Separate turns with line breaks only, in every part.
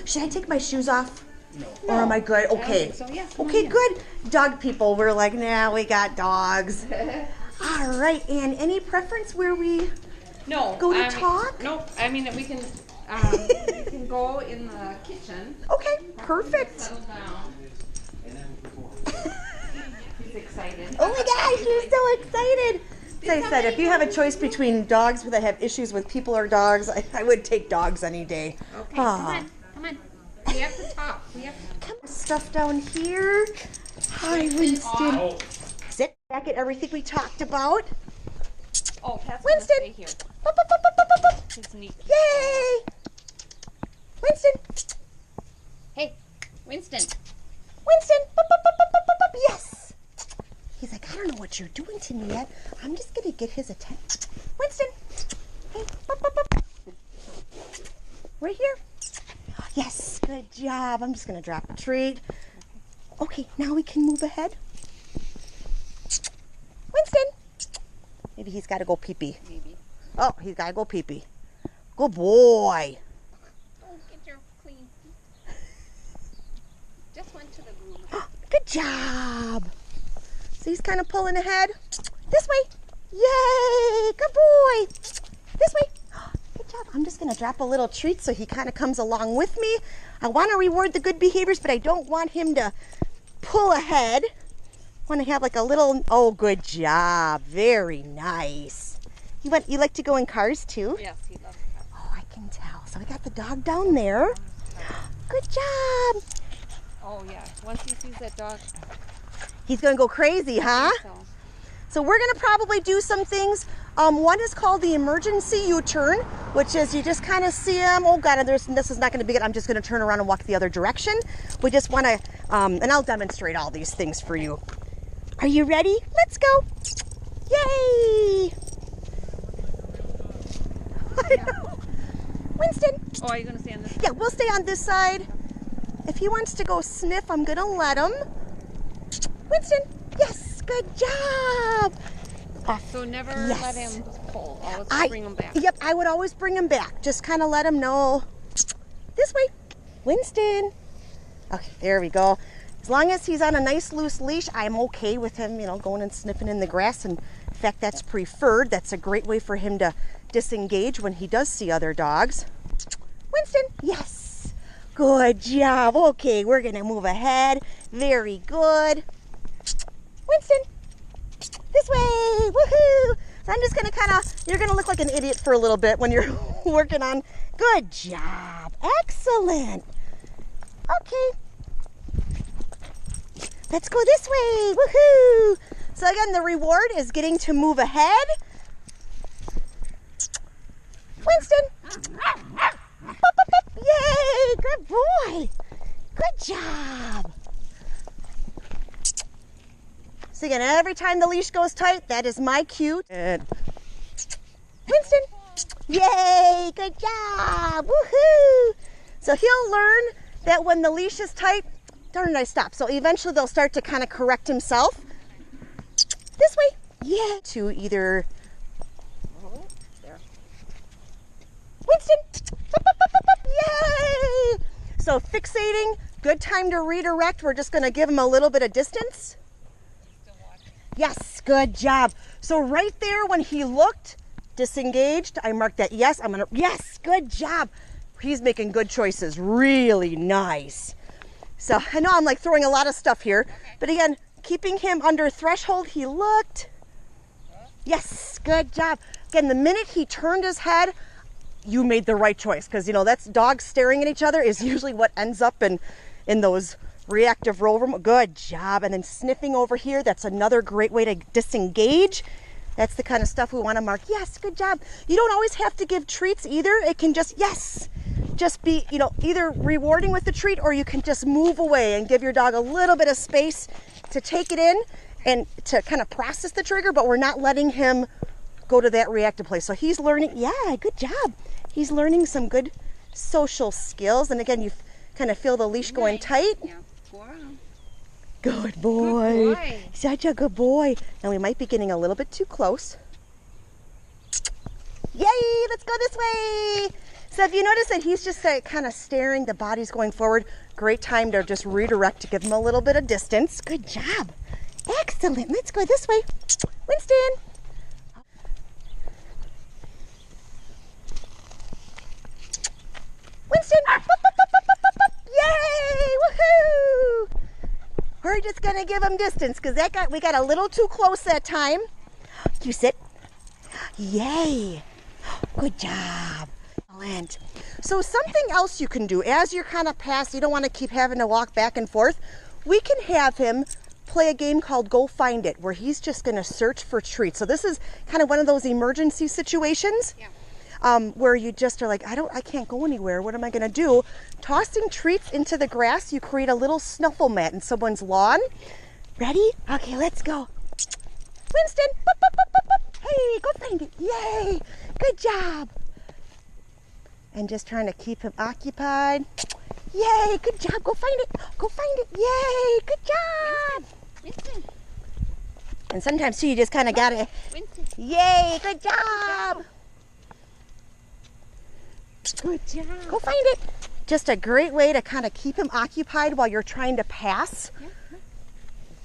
Should I take my shoes off?
No.
Or am I good? Okay.
So, yeah.
Okay, good. Dog people, we're like, nah, we got dogs. All right, and any preference where we go to talk?
No, I mean we can go in the kitchen.
Okay, perfect.
Settle down. He's excited.
Oh my gosh, you're so excited. As I said, if you have a choice between dogs that have issues with people or dogs, I would take dogs any day.
Okay, come on. We have to talk.
Stuff down here. Hi, Winston. Sit back at everything we talked about.
Oh, Pat's
Winston.
gonna stay here.
Bup, bup, bup, bup, bup, bup.
His knee.
Yay! Winston.
Hey, Winston.
Winston. Bup, bup, bup, bup, bup, bup, bup. Yes. He's like, I don't know what you're doing to me yet. I'm just gonna get his attention. Winston. Hey. Bup, bup, bup. Right here. Yes, good job. I'm just going to drop a treat. Okay, now we can move ahead. Winston. Maybe he's got to go pee-pee.
Maybe.
Oh, he's got to go pee-pee. Good boy.
Oh, get your clean. Just went to the room.
Good job. So he's kind of pulling ahead. This way. Yay, good boy. This way. Good job. I'm just going to drop a little treat so he kind of comes along with me. I want to reward the good behaviors, but I don't want him to pull ahead. I want to have like a little, oh, good job. Very nice. You like to go in cars too?
Yes, he loves cars.
Oh, I can tell. So we got the dog down there. Good job.
Oh, yeah. Once he sees that dog.
He's going to go crazy, huh? So we're going to probably do some things. One is called the emergency U-turn, which is you just kind of see him. Oh God, this is not going to be good. I'm just going to turn around and walk the other direction. We just want to, and I'll demonstrate all these things for you. Are you ready? Let's go. Yay! Winston.
Oh, are you going to stay on this side?
Yeah, we'll stay on this side. If he wants to go sniff, I'm going to let him. Winston. Yes, good job.
So never let him pull. Always bring him back.
Yep, I would always bring him back. Just kind of let him know. This way. Winston. Okay, there we go. As long as he's on a nice loose leash, I'm okay with him, going and sniffing in the grass. And in fact, that's preferred. That's a great way for him to disengage when he does see other dogs. Winston. Yes. Good job. Okay, we're going to move ahead. Very good. Winston. This way, woohoo! So I'm just gonna you're gonna look like an idiot for a little bit when you're working on. Good job, excellent. Okay, let's go this way, woohoo! So again, the reward is getting to move ahead. Winston, yay, good boy, good job. So again, every time the leash goes tight, that is my cue. And Winston, yay, good job, woohoo! So he'll learn that when the leash is tight, darn it, I stopped. So eventually they'll start to kind of correct himself. This way, yeah. To either, Winston, yay! So fixating, good time to redirect. We're just gonna give him a little bit of distance. Yes, good job. So right there when he looked disengaged, I marked that yes. Yes, good job. He's making good choices. Really nice. So I know I'm like throwing a lot of stuff here, but again, keeping him under threshold, he looked. Yes, good job. Again, the minute he turned his head, you made the right choice because, that's dogs staring at each other is usually what ends up in those reactive roll room. Good job. And then sniffing over here, that's another great way to disengage. That's the kind of stuff we want to mark. Yes, good job. You don't always have to give treats either. It can just be, either rewarding with the treat, or you can just move away and give your dog a little bit of space to take it in and to kind of process the trigger, but we're not letting him go to that reactive place. So he's learning, yeah, good job. He's learning some good social skills. And again, you kind of feel the leash going tight.
Yeah.
Good boy.
Good boy.
Such a good boy. Now we might be getting a little bit too close. Yay, let's go this way. So if you notice that he's just kind of staring, the body's going forward, great time to just redirect to give him a little bit of distance. Good job. Excellent. Let's go this way. Winston. Winston. Yay! Woohoo! We're just gonna give him distance because we got a little too close that time. You sit. Yay! Good job. Excellent. So something else you can do as you're kind of past, you don't want to keep having to walk back and forth. We can have him play a game called Go Find It, where he's just going to search for treats. So this is kind of one of those emergency situations.
Yeah.
Where you just are like, I can't go anywhere. What am I going to do? Tossing treats into the grass, you create a little snuffle mat in someone's lawn. Ready? Okay, let's go. Winston, boop, boop, boop, boop, boop. Hey, go find it. Yay, good job. And just trying to keep him occupied. Yay, good job. Go find it. Go find it. Yay, good job.
Winston.
And sometimes too, you just kind of got to, yay, good job.
Good job.
Go find it. Just a great way to kind of keep him occupied while you're trying to pass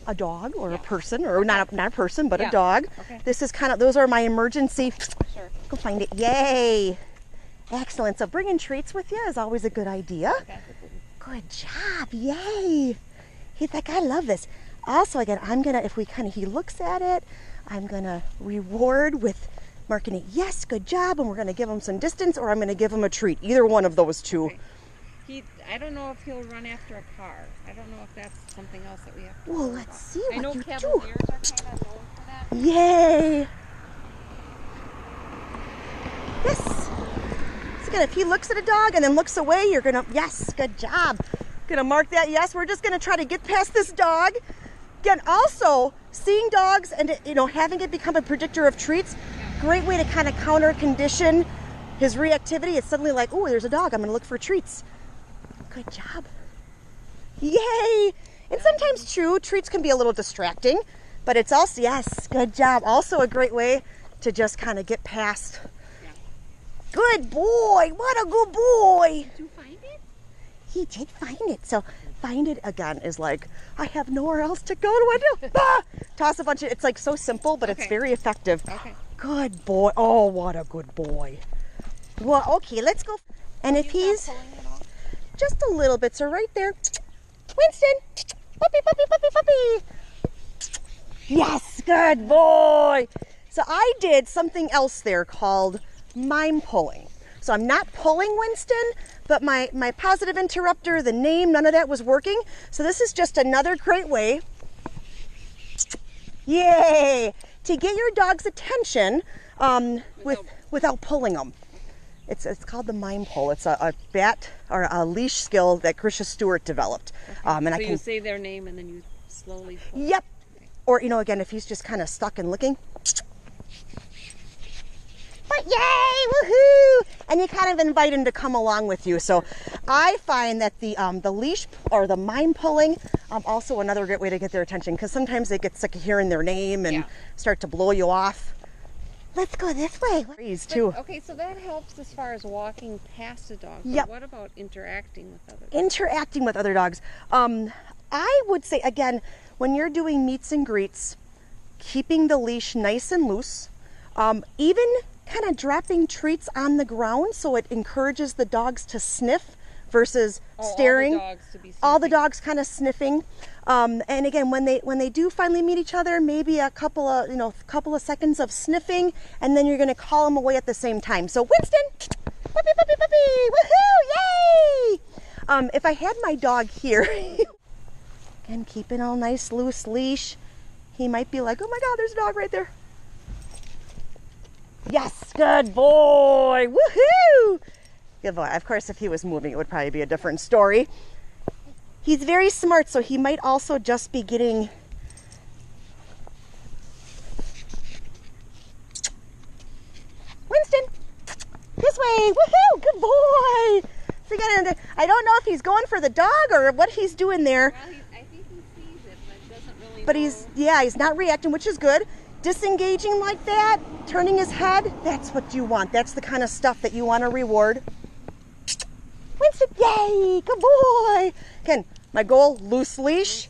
a dog or a person, or not a person, but a dog.
Okay.
This is kind of, those are my emergency.
Sure.
Go find it. Yay. Excellent. So bringing treats with you is always a good idea.
Okay.
Good job. Yay. He's like, I love this. Also, again, I'm going to, if we kind of, he looks at it, I'm going to reward with marking it, yes, good job, and we're going to give him some distance, or I'm going to give him a treat. Either one of those two.
Okay. I don't know if he'll run after a car. I don't know if that's something else that we have to
Well,
worry
let's
about.
see
I
what
know
you
Cavaliers
do.
are kind of known for that.
Yay. Yes. So again, if he looks at a dog and then looks away, you're going to, yes, good job. Going to mark that, yes. We're just going to try to get past this dog. Again, also, seeing dogs and, having it become a predictor of treats, great way to kind of counter condition his reactivity. It's suddenly like, oh, there's a dog. I'm going to look for treats. Good job. Yay. And sometimes, true, treats can be a little distracting, but it's also, yes, good job. Also a great way to just kind of get past.
Yeah.
Good boy. What a good boy.
Did you find it?
He did find it. So find it again is like, I have nowhere else to go. What do I do? Ah! Toss a bunch of, it's like so simple, but it's very effective.
Okay.
Good boy. Oh, what a good boy. Well, okay, let's go. And if he's just a little bit, so right there, Winston, puppy, puppy, puppy, puppy. Yes, good boy. So I did something else there called mime pulling. So I'm not pulling Winston, but my positive interrupter, the name, none of that was working. So this is just another great way, yay, to get your dog's attention without pulling them. It's called the mime pull. It's a bat or a leash skill that Grisha Stewart developed.
Okay. So you say their name and then you slowly pull.
Yep. Okay. Or, again, if he's just kind of stuck and looking. But yay, woohoo! And you kind of invite him to come along with you. So I find that the leash or the mime pulling, also another great way to get their attention, because sometimes they get sick of hearing their name and start to blow you off. Let's go this way. Too.
Okay, so that helps as far as walking past a dog. But
yep.
What about interacting with other dogs?
Interacting with other dogs. I would say, again, when you're doing meets and greets, keeping the leash nice and loose, even kind of dropping treats on the ground so it encourages the dogs to sniff versus staring. All the dogs kind of sniffing. And again, when they do finally meet each other, maybe a couple of seconds of sniffing, and then you're going to call them away at the same time. So Winston, puppy, puppy, puppy, woohoo, yay! If I had my dog here, and keeping a nice loose leash, he might be like, oh my God, there's a dog right there. Yes, good boy, woohoo! Good boy. Of course, if he was moving, it would probably be a different story. He's very smart, so he might also just be getting... Winston, this way, woohoo, good boy. So again, I don't know if he's going for the dog or what he's doing there.
Well, I think he sees it, but doesn't really
But
know.
he's not reacting, which is good. Disengaging like that, turning his head, that's what you want. That's the kind of stuff that you want to reward. Yay, good boy. Again, my goal, loose leash.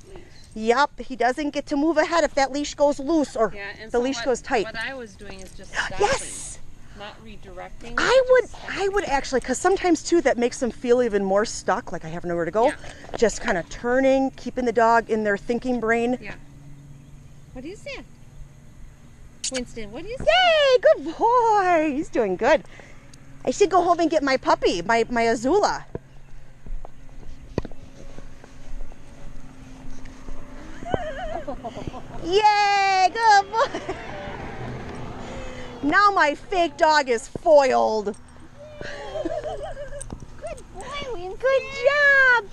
Yep, he doesn't get to move ahead if that leash goes loose or the leash goes tight.
What I was doing is just stopping,
yes,
not redirecting.
I would actually, because sometimes too that makes them feel even more stuck, like I have nowhere to go.
Yeah.
Just kind of turning, keeping the dog in their thinking brain.
Yeah. What is that? Winston, what is that?
Yay, good boy. He's doing good. I should go home and get my puppy, my Azula. Yay, good boy. Now my fake dog is foiled.
Good boy, Winston.
Good job.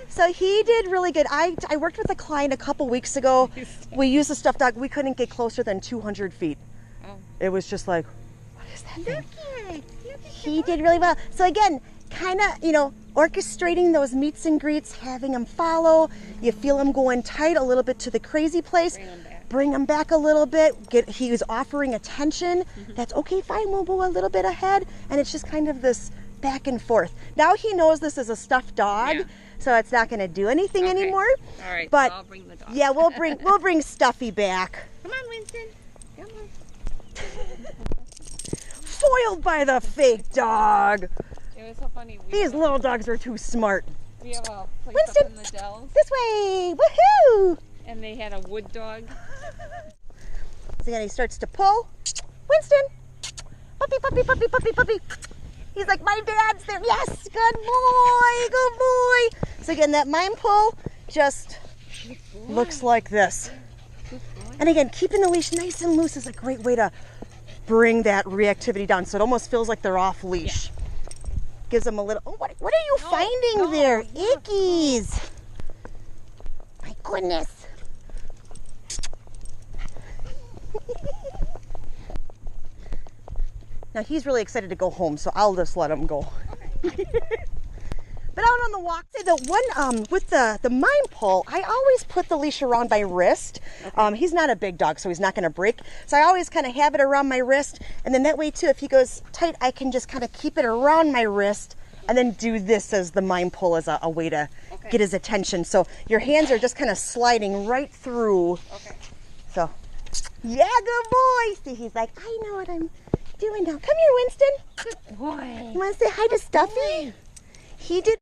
So he did really good. I worked with a client a couple weeks ago. We used a stuffed dog. We couldn't get closer than 200 feet.
Oh.
It was just like, what is that thing?
Look at
He did really well. So again, kind of, orchestrating those meets and greets, having him follow. You feel him going tight a little bit to the crazy place. Bring him back a little bit. He was offering attention. That's okay, fine, we'll go a little bit ahead. And it's just kind of this back and forth. Now he knows this is a stuffed dog, so it's not going to do anything anymore.
All right,
but
so I'll bring the dog.
yeah, we'll bring Stuffy back.
Come on, Winston. Come on.
Foiled by the fake dog.
It was so funny.
These little dogs are too smart.
We have a place
Winston,
up in the Dells,
this way, woohoo!
and they had a wood dog.
So again, he starts to pull. Winston, puppy, puppy, puppy, puppy, puppy. He's like, my dad's there. Yes, good boy, good boy. So again, that mime pull just looks like this. And again, keeping the leash nice and loose is a great way to bring that reactivity down. So it almost feels like they're off leash. Gives them a little, oh, what are you finding there? Ickies. My goodness. Now he's really excited to go home, so I'll just let him go. Okay. But out on the walk, the one with the mime pull, I always put the leash around my wrist. Okay. He's not a big dog, so he's not going to break. So I always kind of have it around my wrist, and then that way too, if he goes tight, I can just kind of keep it around my wrist, and then do this as the mime pull as a way to get his attention. So your hands are just kind of sliding right through. Okay. So, yeah, good boy. See, he's like, I know what I'm doing now. Come here, Winston.
Good boy.
You want to say hi to Stuffy? He did.